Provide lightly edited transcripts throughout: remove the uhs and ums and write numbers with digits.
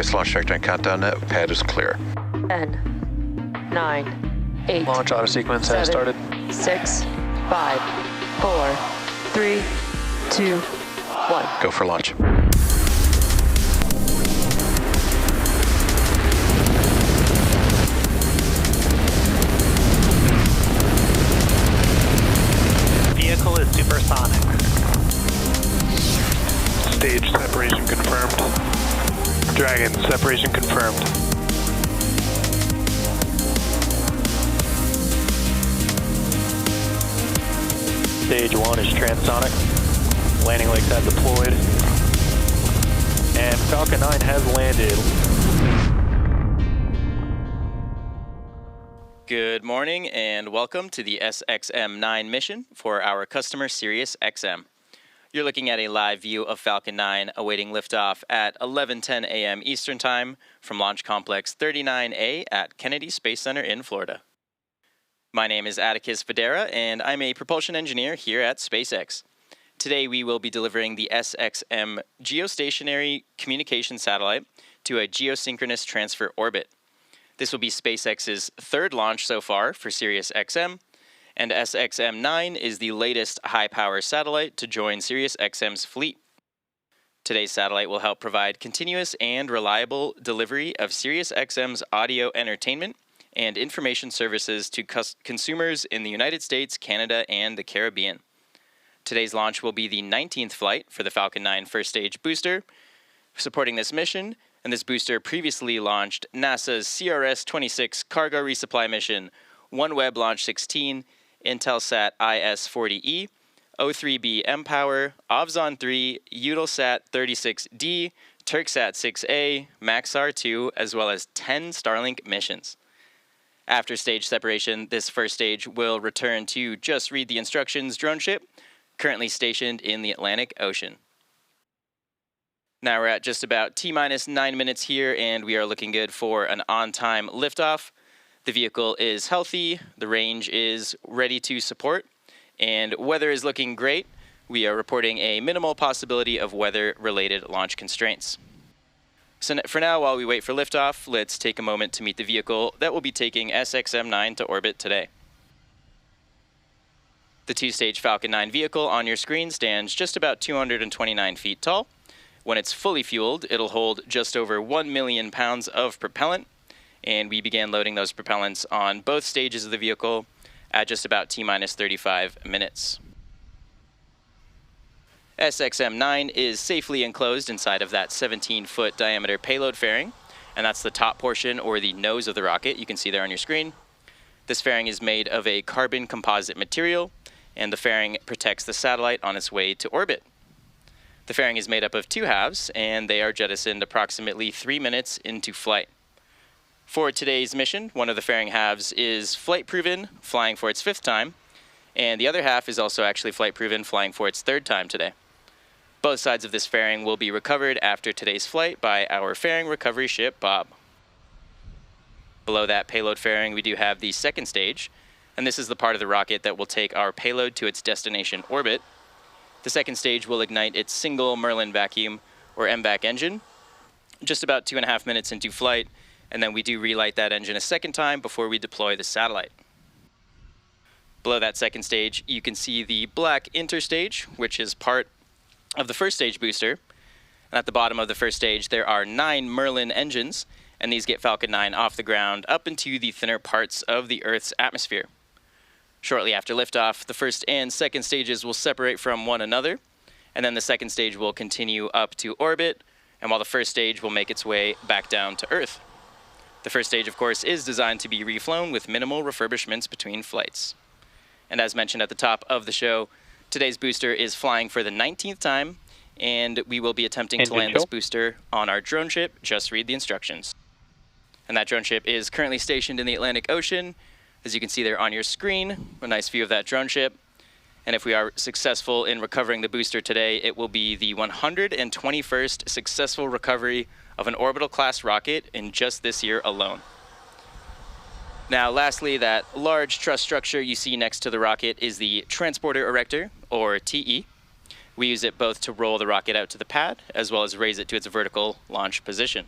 SiriusXM launch trajectory countdown net. Pad is clear. 10, 9, 8. Launch auto sequence has 7, started. 6, 5, 4, 3, 2, 1. Go for launch. Vehicle is supersonic. Stage separation confirmed. Dragon, separation confirmed. Stage 1 is transonic. Landing legs have deployed. And Falcon 9 has landed. Good morning and welcome to the SXM-9 mission for our customer SiriusXM. You're looking at a live view of Falcon 9 awaiting liftoff at 11:10 a.m. Eastern Time from Launch Complex 39A at Kennedy Space Center in Florida. My name is Atticus Federa and I'm a propulsion engineer here at SpaceX. Today we will be delivering the SXM geostationary communication satellite to a geosynchronous transfer orbit. This will be SpaceX's third launch so far for SiriusXM, and SXM-9 is the latest high-power satellite to join SiriusXM's fleet. Today's satellite will help provide continuous and reliable delivery of SiriusXM's audio entertainment and information services to consumers in the United States, Canada, and the Caribbean. Today's launch will be the 19th flight for the Falcon 9 first stage booster. Supporting this mission, and this booster previously launched NASA's CRS-26 cargo resupply mission, OneWeb Launch 16, Intelsat IS-40E, O3b mPOWER, Ovzon 3, Eutelsat 36D, Turksat 6A, Maxar 2, as well as 10 Starlink missions. After stage separation, this first stage will return to Just Read the Instructions drone ship, currently stationed in the Atlantic Ocean. Now we're at just about T-minus 9 minutes here, and we are looking good for an on-time liftoff. The vehicle is healthy, the range is ready to support, and weather is looking great. We are reporting a minimal possibility of weather-related launch constraints. So for now, while we wait for liftoff, let's take a moment to meet the vehicle that will be taking SXM-9 to orbit today. The two-stage Falcon 9 vehicle on your screen stands just about 229 feet tall. When it's fully fueled, it'll hold just over 1 million pounds of propellant, and we began loading those propellants on both stages of the vehicle at just about T-minus 35 minutes. SXM-9 is safely enclosed inside of that 17-foot diameter payload fairing, and that's the top portion or the nose of the rocket. You can see there on your screen. This fairing is made of a carbon composite material, and the fairing protects the satellite on its way to orbit. The fairing is made up of two halves, and they are jettisoned approximately 3 minutes into flight. For today's mission, one of the fairing halves is flight-proven, flying for its 5th time, and the other half is also actually flight-proven, flying for its 3rd time today. Both sides of this fairing will be recovered after today's flight by our fairing recovery ship, Bob. Below that payload fairing, we do have the second stage, and this is the part of the rocket that will take our payload to its destination orbit. The second stage will ignite its single Merlin vacuum, or MVAC engine, just about 2.5 minutes into flight, and then we do relight that engine a second time before we deploy the satellite. Below that second stage, you can see the black interstage, which is part of the first stage booster. And at the bottom of the first stage, there are 9 Merlin engines, and these get Falcon 9 off the ground up into the thinner parts of the Earth's atmosphere. Shortly after liftoff, the first and second stages will separate from one another, and then the second stage will continue up to orbit, and while the first stage will make its way back down to Earth. The first stage, of course, is designed to be reflown with minimal refurbishments between flights. And as mentioned at the top of the show, today's booster is flying for the 19th time, and we will be attempting to land this booster on our drone ship, Just Read the Instructions. And that drone ship is currently stationed in the Atlantic Ocean. As you can see there on your screen, a nice view of that drone ship. And if we are successful in recovering the booster today, it will be the 121st successful recovery of an orbital class rocket in just this year alone. Now, lastly, that large truss structure you see next to the rocket is the transporter erector, or TE. We use it both to roll the rocket out to the pad, as well as raise it to its vertical launch position.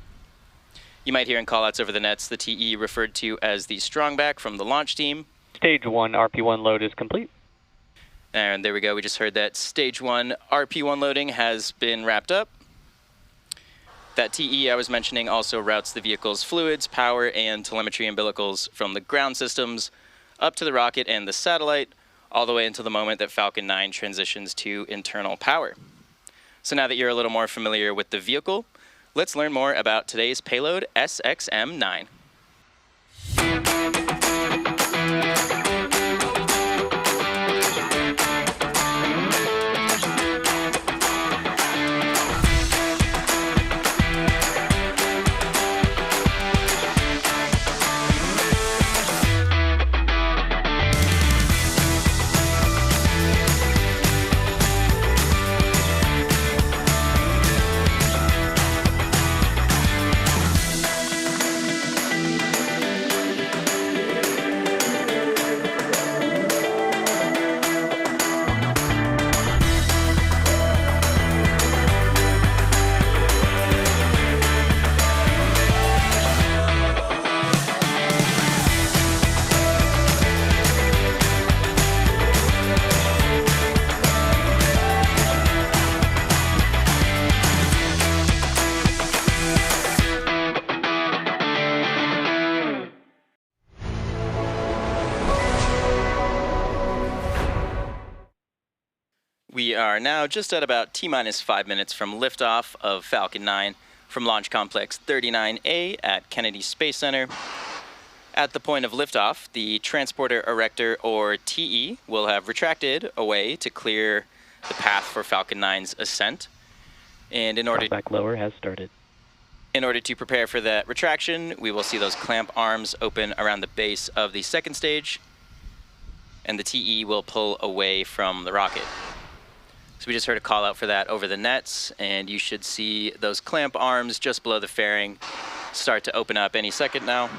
You might hear in callouts over the nets the TE referred to as the strongback from the launch team. Stage 1 RP1 load is complete. And there we go. We just heard that stage 1 RP1 loading has been wrapped up. That TE I was mentioning also routes the vehicle's fluids, power, and telemetry umbilicals from the ground systems up to the rocket and the satellite, all the way until the moment that Falcon 9 transitions to internal power. So now that you're a little more familiar with the vehicle, let's learn more about today's payload, SXM-9. We are now just at about T-minus 5 minutes from liftoff of Falcon 9 from Launch Complex 39A at Kennedy Space Center. At the point of liftoff, the transporter erector, or TE, will have retracted away to clear the path for Falcon 9's ascent. And in order Back lower has started. In order to prepare for that retraction, we will see those clamp arms open around the base of the second stage, and the TE will pull away from the rocket. So we just heard a call out for that over the nets, and you should see those clamp arms just below the fairing start to open up any second now.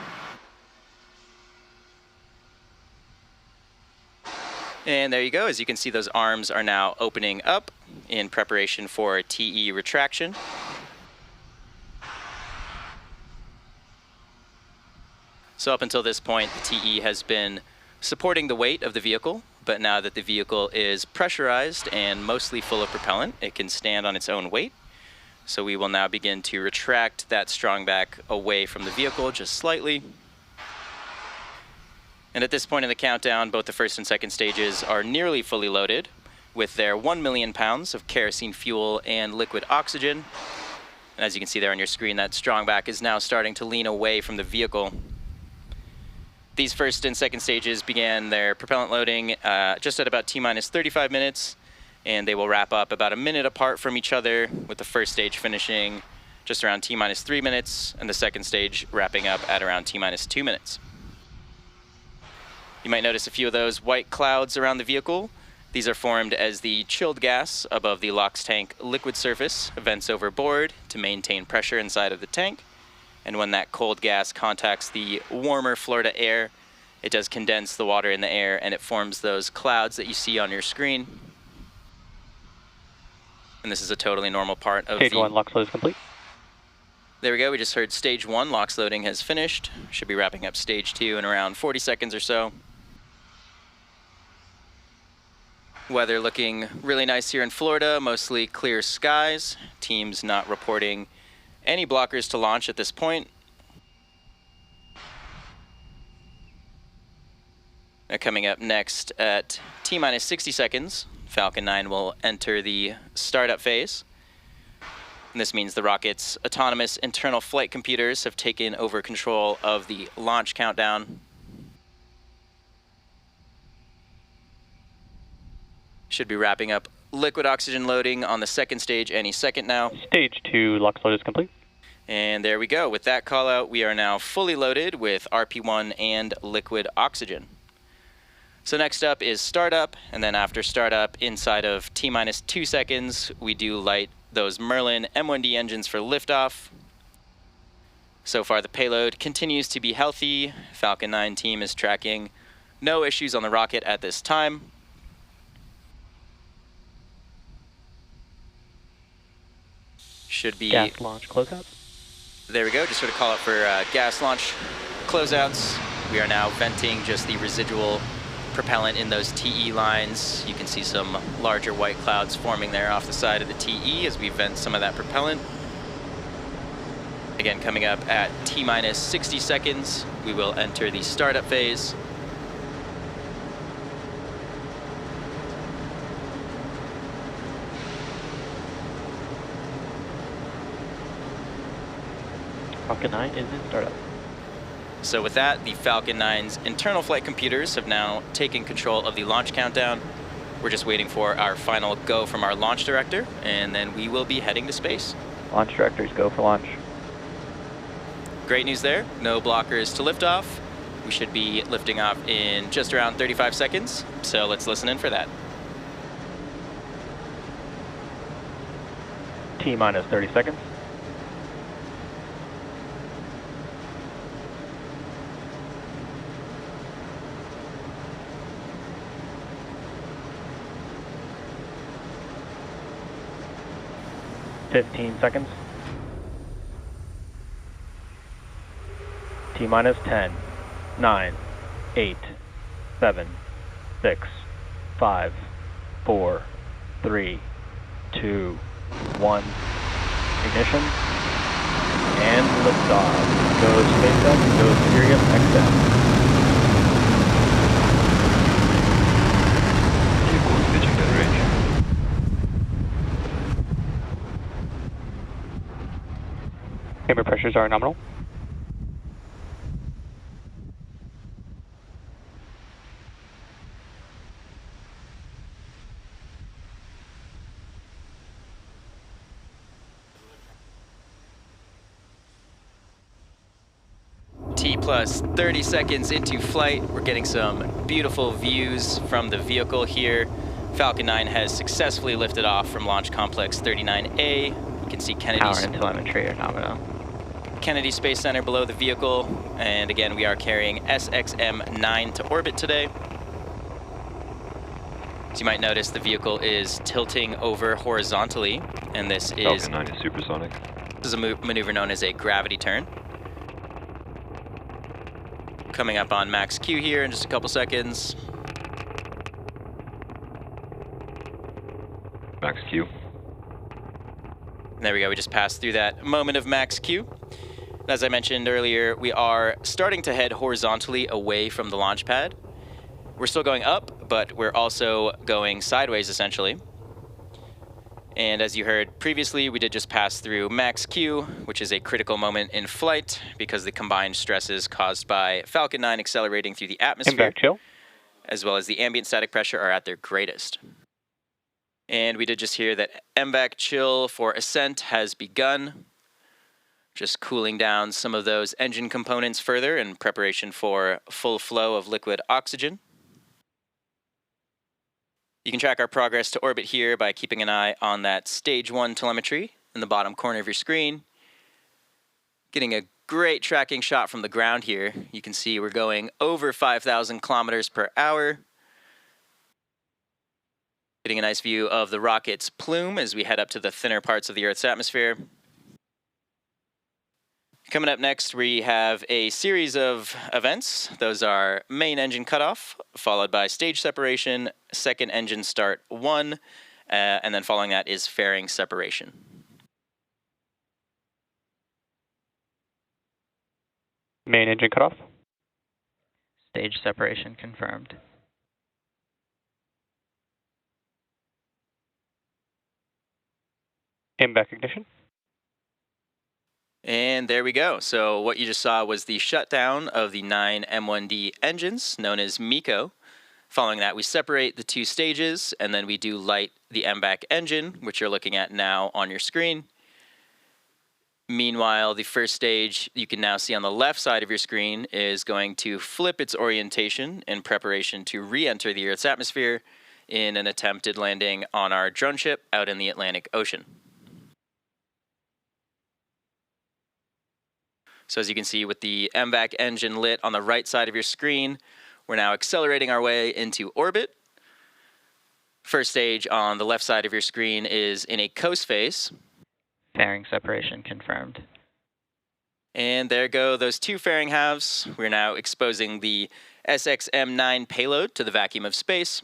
And there you go. As you can see, those arms are now opening up in preparation for TE retraction. So up until this point, the TE has been supporting the weight of the vehicle, but now that the vehicle is pressurized and mostly full of propellant, it can stand on its own weight. So we will now begin to retract that strongback away from the vehicle just slightly. And at this point in the countdown, both the first and second stages are nearly fully loaded with their 1 million pounds of kerosene fuel and liquid oxygen. And as you can see there on your screen, that strongback is now starting to lean away from the vehicle. These first and second stages began their propellant loading just at about T-minus 35 minutes, and they will wrap up about a minute apart from each other, with the first stage finishing just around T-minus 3 minutes, and the second stage wrapping up at around T-minus 2 minutes. You might notice a few of those white clouds around the vehicle. These are formed as the chilled gas above the LOX tank liquid surface vents overboard to maintain pressure inside of the tank. And when that cold gas contacts the warmer Florida air, it does condense the water in the air, and it forms those clouds that you see on your screen. And this is a totally normal part of Stage 1 LOX load is complete. There we go. We just heard stage 1 LOX loading has finished. Should be wrapping up stage 2 in around 40 seconds or so. Weather looking really nice here in Florida, mostly clear skies. Teams not reporting any blockers to launch at this point. Now coming up next at T-minus 60 seconds, Falcon 9 will enter the startup phase. And this means the rocket's autonomous internal flight computers have taken over control of the launch countdown. Should be wrapping up liquid oxygen loading on the second stage any second now. Stage 2 LOX load is complete. And there we go. With that call out, we are now fully loaded with RP1 and liquid oxygen. So next up is startup, and then after startup, inside of T-minus 2 seconds, we do light those Merlin M1D engines for liftoff. So far, the payload continues to be healthy. Falcon 9 team is tracking no issues on the rocket at this time. Should be Gas launch closeout. There we go, just sort of call out for gas launch closeouts. We are now venting just the residual propellant in those TE lines. You can see some larger white clouds forming there off the side of the TE as we vent some of that propellant. Again, coming up at T-minus 60 seconds, we will enter the startup phase. Falcon 9 is in startup. So with that, the Falcon 9's internal flight computers have now taken control of the launch countdown. We're just waiting for our final go from our launch director, and then we will be heading to space. Launch directors, go for launch. Great news there, no blockers to liftoff. We should be lifting off in just around 35 seconds, so let's listen in for that. T-minus 30 seconds. Fifteen seconds. T-minus 10, 9, 8, 7, 6, 5, 4, 3, 2, 1. Ignition. And liftoff. Go SpaceX, go SiriusXM. Vehicle switching that range. Camber pressures are nominal. T plus 30 seconds into flight. We're getting some beautiful views from the vehicle here. Falcon 9 has successfully lifted off from Launch Complex 39A. You can see Power and telemetry are nominal. Kennedy Space Center below the vehicle. And again, we are carrying SXM-9 to orbit today. As you might notice, the vehicle is tilting over horizontally, and this is Falcon 9 is supersonic. This is a maneuver known as a gravity turn. Coming up on max Q here in just a couple seconds. Max Q. There we go, we just passed through that moment of max Q. As I mentioned earlier, we are starting to head horizontally away from the launch pad. We're still going up, but we're also going sideways essentially. And as you heard previously, we did just pass through max Q, which is a critical moment in flight because the combined stresses caused by Falcon 9 accelerating through the atmosphere, as well as the ambient static pressure, are at their greatest. And we did just hear that MVAC chill for ascent has begun, just cooling down some of those engine components further in preparation for full flow of liquid oxygen. You can track our progress to orbit here by keeping an eye on that stage 1 telemetry in the bottom corner of your screen. Getting a great tracking shot from the ground here. You can see we're going over 5,000 kilometers per hour. Getting a nice view of the rocket's plume as we head up to the thinner parts of the Earth's atmosphere. Coming up next, we have a series of events. Those are main engine cutoff, followed by stage separation, second engine start 1, and then following that is fairing separation. Main engine cutoff. Stage separation confirmed. MVAC ignition. And there we go. So what you just saw was the shutdown of the 9 M1D engines, known as MECO. Following that, we separate the 2 stages, and then we do light the MVAC engine, which you're looking at now on your screen. Meanwhile, the first stage, you can now see on the left side of your screen, is going to flip its orientation in preparation to re-enter the Earth's atmosphere in an attempted landing on our drone ship out in the Atlantic Ocean. So as you can see with the MVAC engine lit on the right side of your screen, we're now accelerating our way into orbit. First stage on the left side of your screen is in a coast phase. Fairing separation confirmed. And there go those two fairing halves. We're now exposing the SXM-9 payload to the vacuum of space.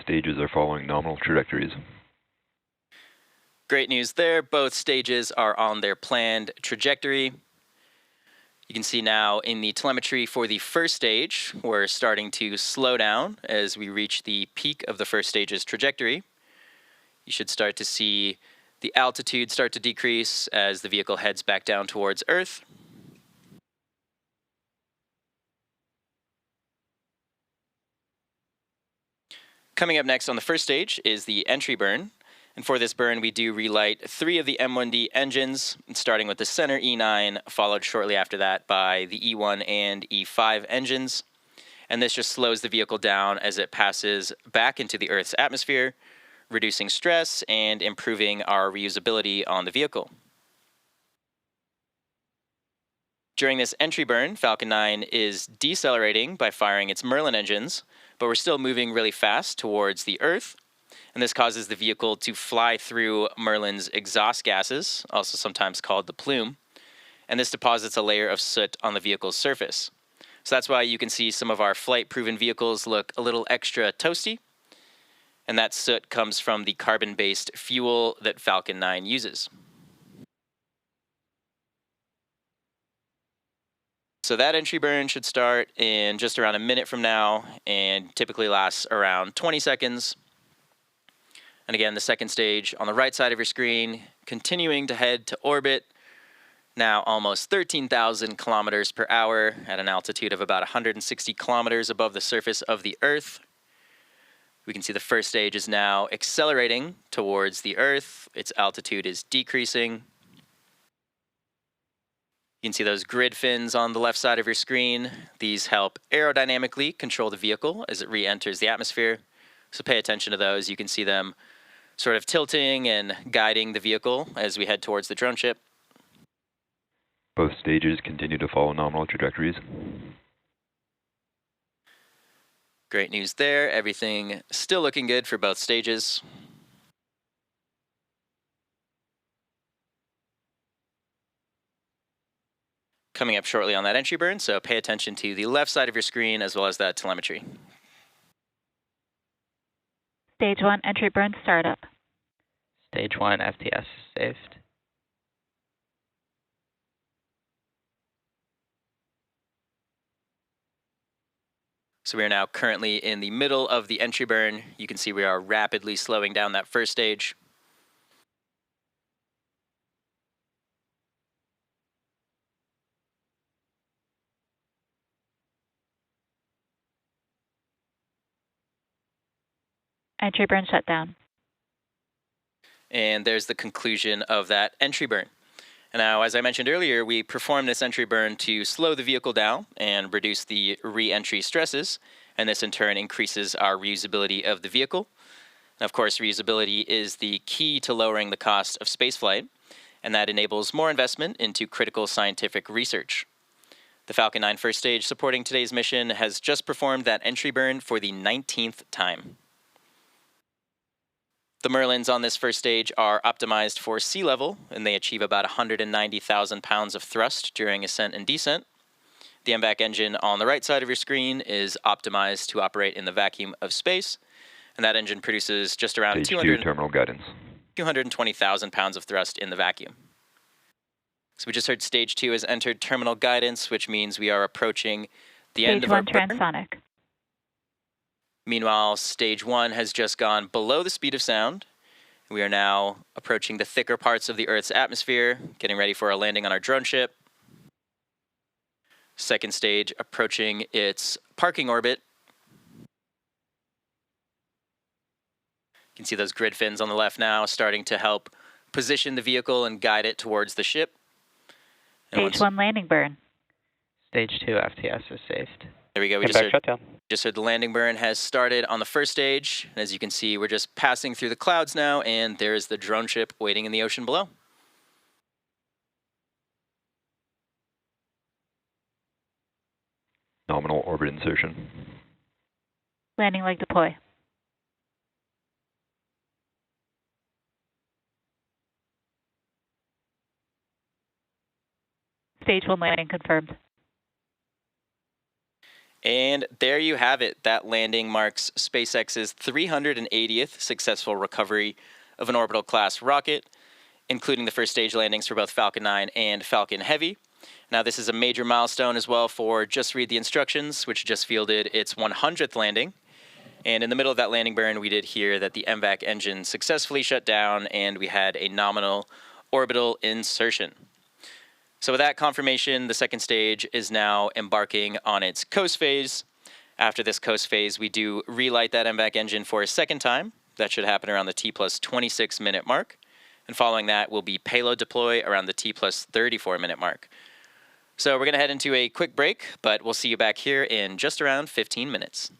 Stages are following nominal trajectories. Great news there. Both stages are on their planned trajectory. You can see now in the telemetry for the first stage, we're starting to slow down as we reach the peak of the first stage's trajectory. You should start to see the altitude start to decrease as the vehicle heads back down towards Earth. Coming up next on the first stage is the entry burn. And for this burn, we do relight 3 of the M1D engines, starting with the center E9, followed shortly after that by the E1 and E5 engines. And this just slows the vehicle down as it passes back into the Earth's atmosphere, reducing stress and improving our reusability on the vehicle. During this entry burn, Falcon 9 is decelerating by firing its Merlin engines, but we're still moving really fast towards the Earth. And this causes the vehicle to fly through Merlin's exhaust gases, also sometimes called the plume. And this deposits a layer of soot on the vehicle's surface. So that's why you can see some of our flight-proven vehicles look a little extra toasty. And that soot comes from the carbon-based fuel that Falcon 9 uses. So that entry burn should start in just around a minute from now and typically lasts around 20 seconds. And again, the second stage on the right side of your screen, continuing to head to orbit, now almost 13,000 kilometers per hour at an altitude of about 160 kilometers above the surface of the Earth. We can see the first stage is now accelerating towards the Earth. Its altitude is decreasing. You can see those grid fins on the left side of your screen. These help aerodynamically control the vehicle as it re-enters the atmosphere. So pay attention to those. You can see them sort of tilting and guiding the vehicle as we head towards the drone ship. Both stages continue to follow nominal trajectories. Great news there. Everything still looking good for both stages. Coming up shortly on that entry burn, so pay attention to the left side of your screen as well as that telemetry. Stage 1 entry burn startup. Stage 1 FTS is saved. So we are now currently in the middle of the entry burn. You can see we are rapidly slowing down that first stage. Entry burn shut down. And there's the conclusion of that entry burn. And now, as I mentioned earlier, we perform this entry burn to slow the vehicle down and reduce the re-entry stresses. And this in turn increases our reusability of the vehicle. And of course, reusability is the key to lowering the cost of spaceflight. And that enables more investment into critical scientific research. The Falcon 9 first stage supporting today's mission has just performed that entry burn for the 19th time. The Merlins on this first stage are optimized for sea level, and they achieve about 190,000 pounds of thrust during ascent and descent. The MVAC engine on the right side of your screen is optimized to operate in the vacuum of space, and that engine produces just around Stage 2 terminal guidance. 220,000 pounds of thrust in the vacuum. So we just heard stage 2 has entered terminal guidance, which means we are approaching the end of our burn. Stage 1 transonic. Meanwhile, stage 1 has just gone below the speed of sound. We are now approaching the thicker parts of the Earth's atmosphere, getting ready for a landing on our drone ship. Second stage approaching its parking orbit. You can see those grid fins on the left now starting to help position the vehicle and guide it towards the ship. And Stage 1 landing burn. Stage 2 FTS is saved. There we go. We just heard the landing burn has started on the first stage. And as you can see, we're just passing through the clouds now, and there's the drone ship waiting in the ocean below. Nominal orbit insertion. Landing leg deploy. Stage 1 landing confirmed. And there you have it. That landing marks SpaceX's 380th successful recovery of an orbital class rocket, including the first stage landings for both Falcon 9 and Falcon Heavy. Now, this is a major milestone as well for Just Read the Instructions, which just fielded its 100th landing. And in the middle of that landing burn, we did hear that the MVAC engine successfully shut down and we had a nominal orbital insertion. So with that confirmation, the second stage is now embarking on its coast phase. After this coast phase, we do relight that MVAC engine for a second time. That should happen around the T+26 minute mark. And following that will be payload deploy around the T+34 minute mark. So we're going to head into a quick break, but we'll see you back here in just around 15 minutes.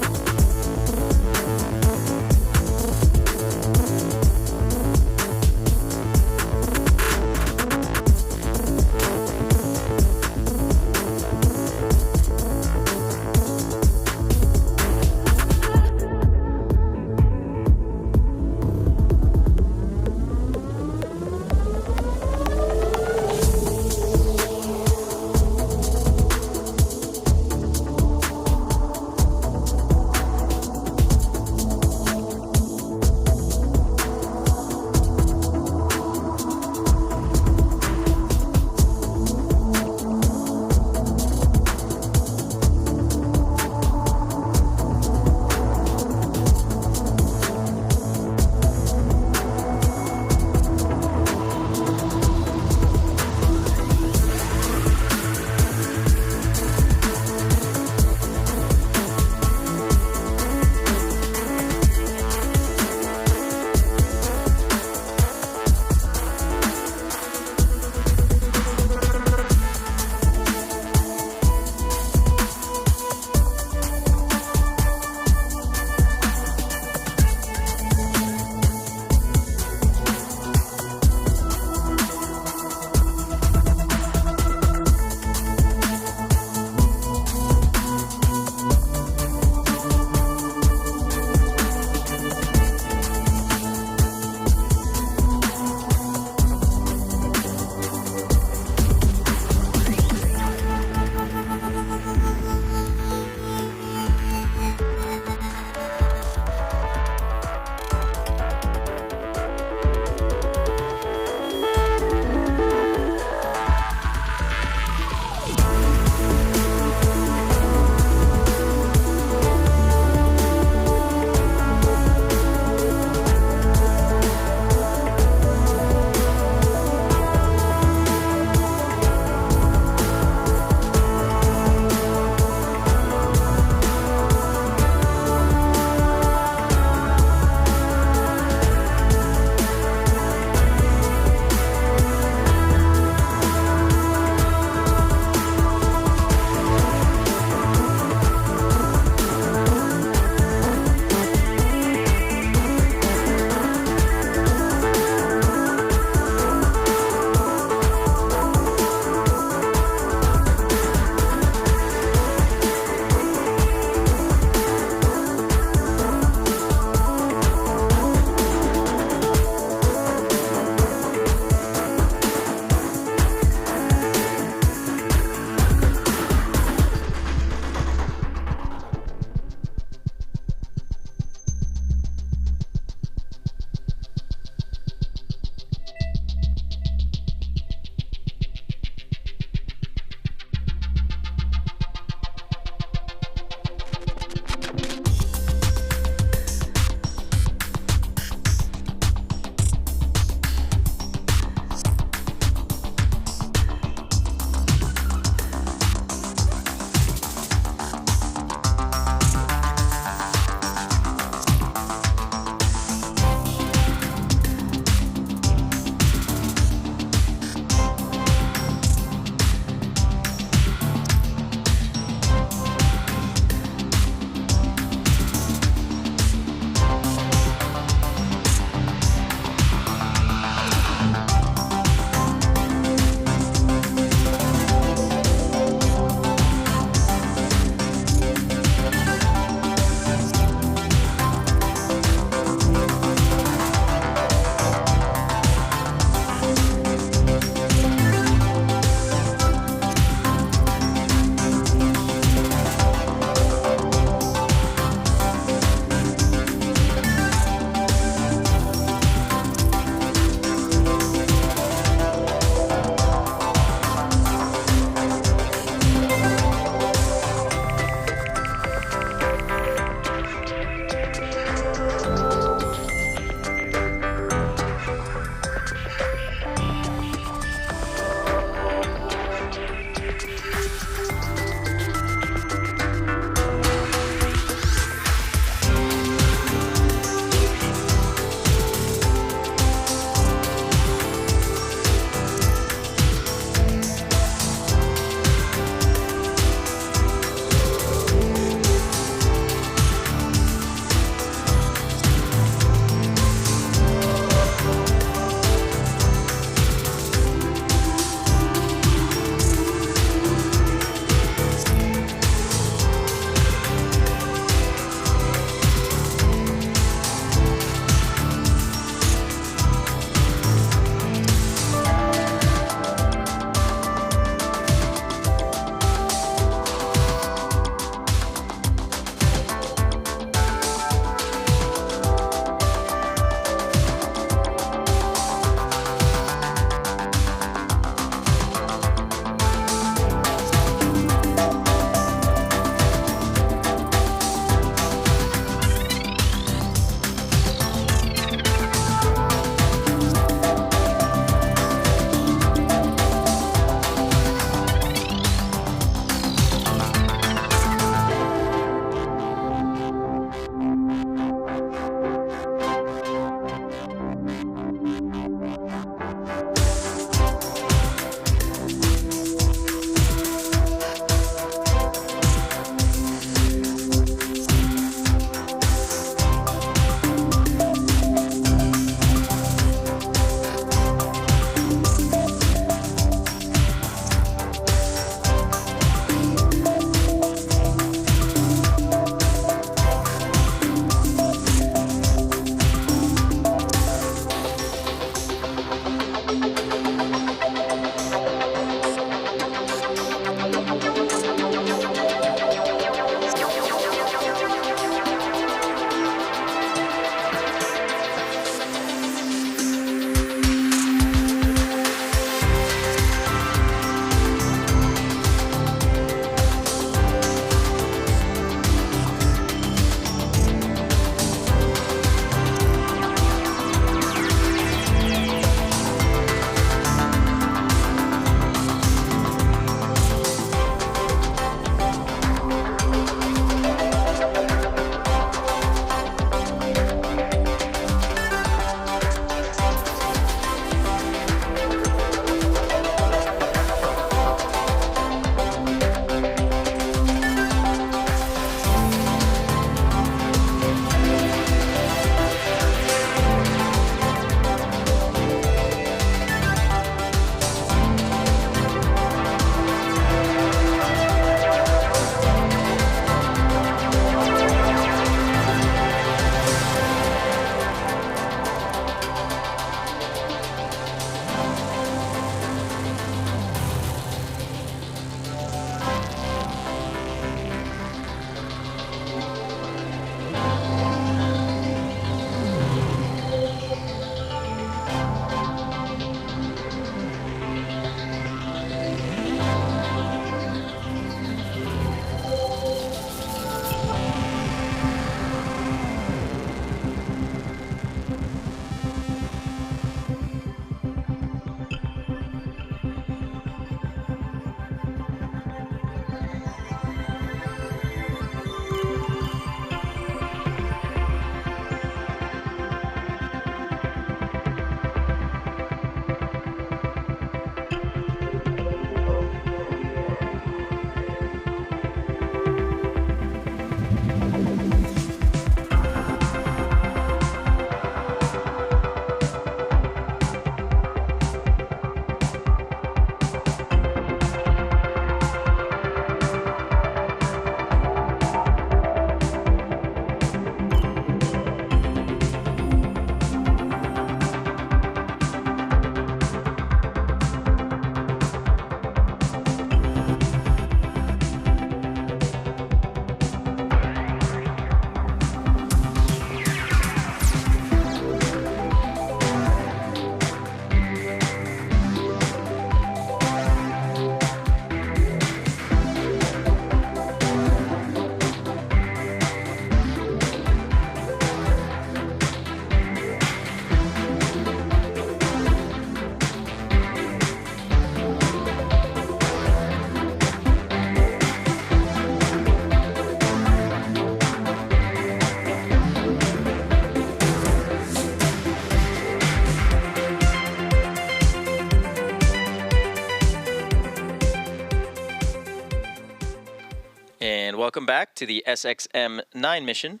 welcome back to the SXM-9 mission.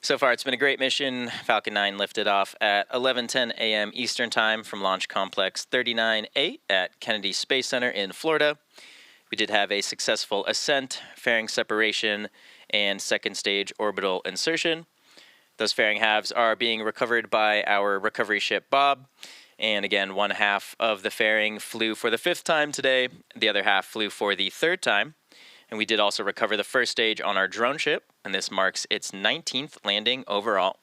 So far, it's been a great mission. Falcon 9 lifted off at 11:10 a.m. Eastern Time from Launch Complex 39A at Kennedy Space Center in Florida. We did have a successful ascent, fairing separation, and second stage orbital insertion. Those fairing halves are being recovered by our recovery ship Bob. And again, one half of the fairing flew for the 5th time today. The other half flew for the 3rd time. And we did also recover the first stage on our drone ship, and this marks its 19th landing overall.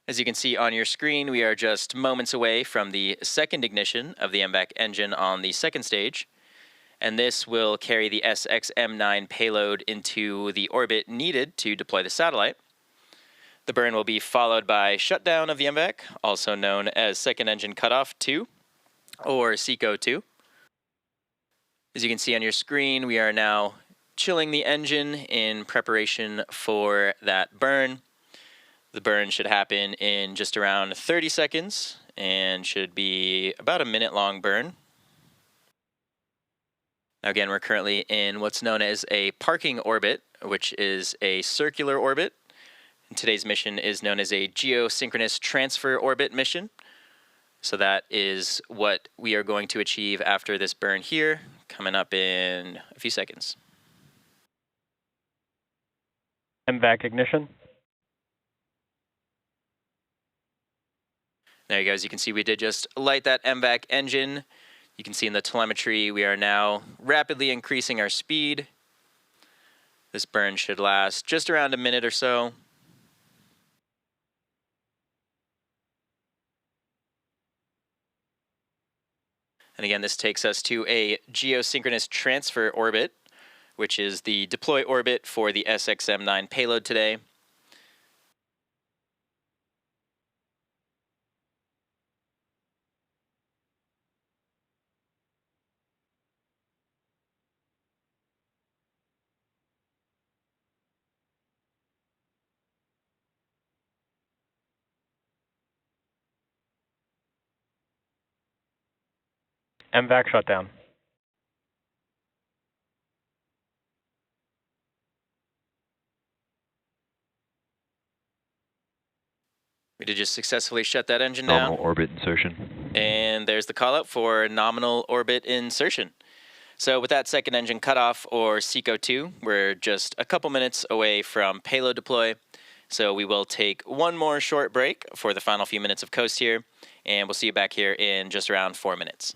As you can see on your screen, we are just moments away from the second ignition of the MVAC engine on the second stage, and this will carry the SXM-9 payload into the orbit needed to deploy the satellite. The burn will be followed by shutdown of the MVAC, also known as Second Engine Cutoff 2, or SECO 2. As you can see on your screen, we are now chilling the engine in preparation for that burn. The burn should happen in just around 30 seconds and should be about a minute-long burn. Now again, we're currently in what's known as a parking orbit, which is a circular orbit. And today's mission is known as a geosynchronous transfer orbit mission. So that is what we are going to achieve after this burn here, coming up in a few seconds. MVAC ignition. There you go. As you can see, we did just light that MVAC engine. You can see in the telemetry, we are now rapidly increasing our speed. This burn should last just around a minute or so. And again, this takes us to a geosynchronous transfer orbit, which is the deploy orbit for the SXM-9 payload today. MVAC shutdown. We did just successfully shut that engine down. Nominal orbit insertion. And there's the call out for nominal orbit insertion. So with that second engine cutoff, or SECO 2, we're just a couple minutes away from payload deploy. So we will take one more short break for the final few minutes of coast here, and we'll see you back here in just around 4 minutes.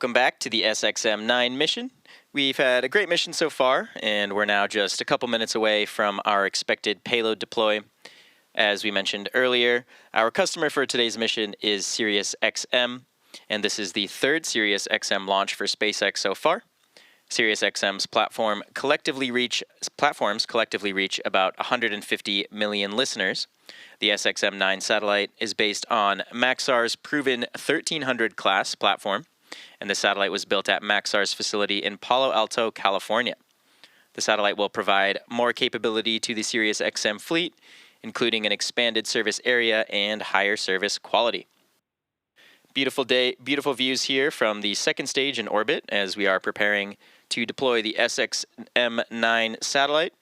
Welcome back to the SXM-9 mission. We've had a great mission so far, and we're now just a couple minutes away from our expected payload deploy. As we mentioned earlier, our customer for today's mission is SiriusXM, and this is the third SiriusXM launch for SpaceX so far. SiriusXM's platforms collectively reach about 150 million listeners. The SXM-9 satellite is based on Maxar's proven 1300 class platform, and the satellite was built at Maxar's facility in Palo Alto, California. The satellite will provide more capability to the SiriusXM fleet, including an expanded service area and higher service quality. Beautiful day, beautiful views here from the second stage in orbit as we are preparing to deploy the SXM-9 satellite.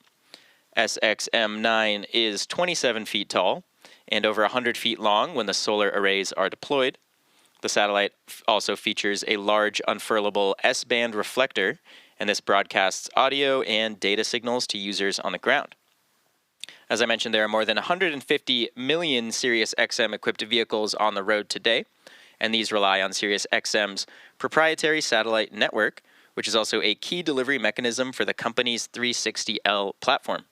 SXM-9 is 27 feet tall and over 100 feet long when the solar arrays are deployed. The satellite also features a large unfurlable S-band reflector, and this broadcasts audio and data signals to users on the ground. As I mentioned, there are more than 150 million SiriusXM-equipped vehicles on the road today, and these rely on SiriusXM's proprietary satellite network, which is also a key delivery mechanism for the company's 360L platform.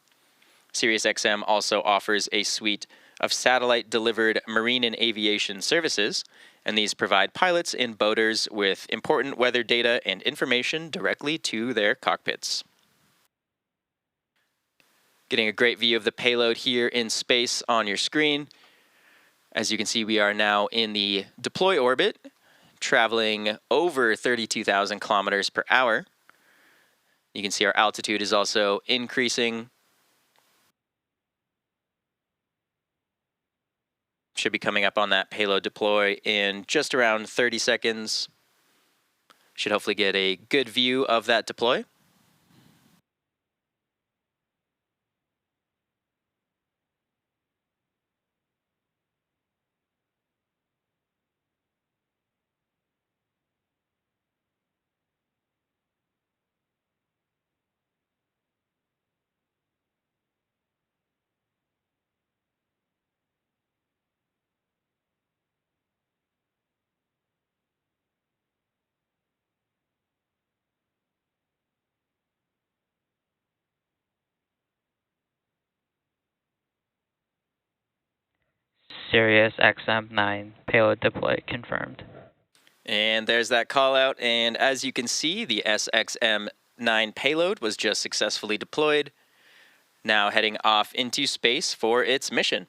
SiriusXM also offers a suite of satellite-delivered marine and aviation services, and these provide pilots and boaters with important weather data and information directly to their cockpits. Getting a great view of the payload here in space on your screen. As you can see, we are now in the deploy orbit, traveling over 32,000 kilometers per hour. You can see our altitude is also increasing. Should be coming up on that payload deploy in just around 30 seconds. Should hopefully get a good view of that deploy. SiriusXM-9 payload deploy confirmed. And there's that call out, and as you can see, the SXM-9 payload was just successfully deployed, now heading off into space for its mission.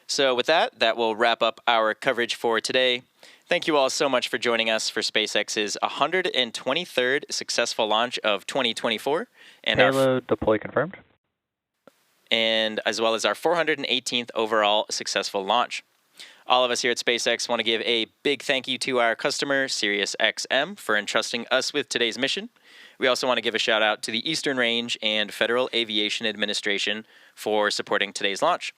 So with that, that will wrap up our coverage for today. Thank you all so much for joining us for SpaceX's 123rd successful launch of 2024. And payload deploy confirmed. And as well as our 418th overall successful launch. All of us here at SpaceX want to give a big thank you to our customer, SiriusXM, for entrusting us with today's mission. We also want to give a shout out to the Eastern Range and Federal Aviation Administration for supporting today's launch.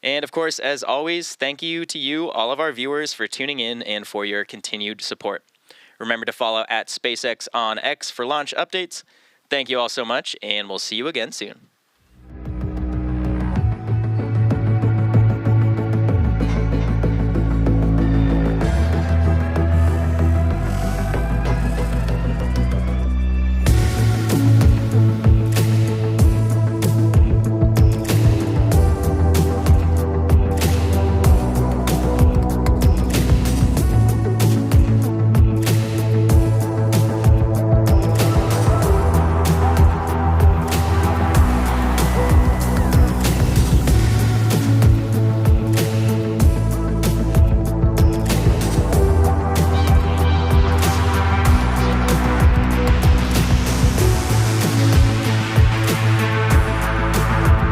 And of course, as always, thank you to you, all of our viewers, for tuning in and for your continued support. Remember to follow at SpaceX on X for launch updates. Thank you all so much, and we'll see you again soon.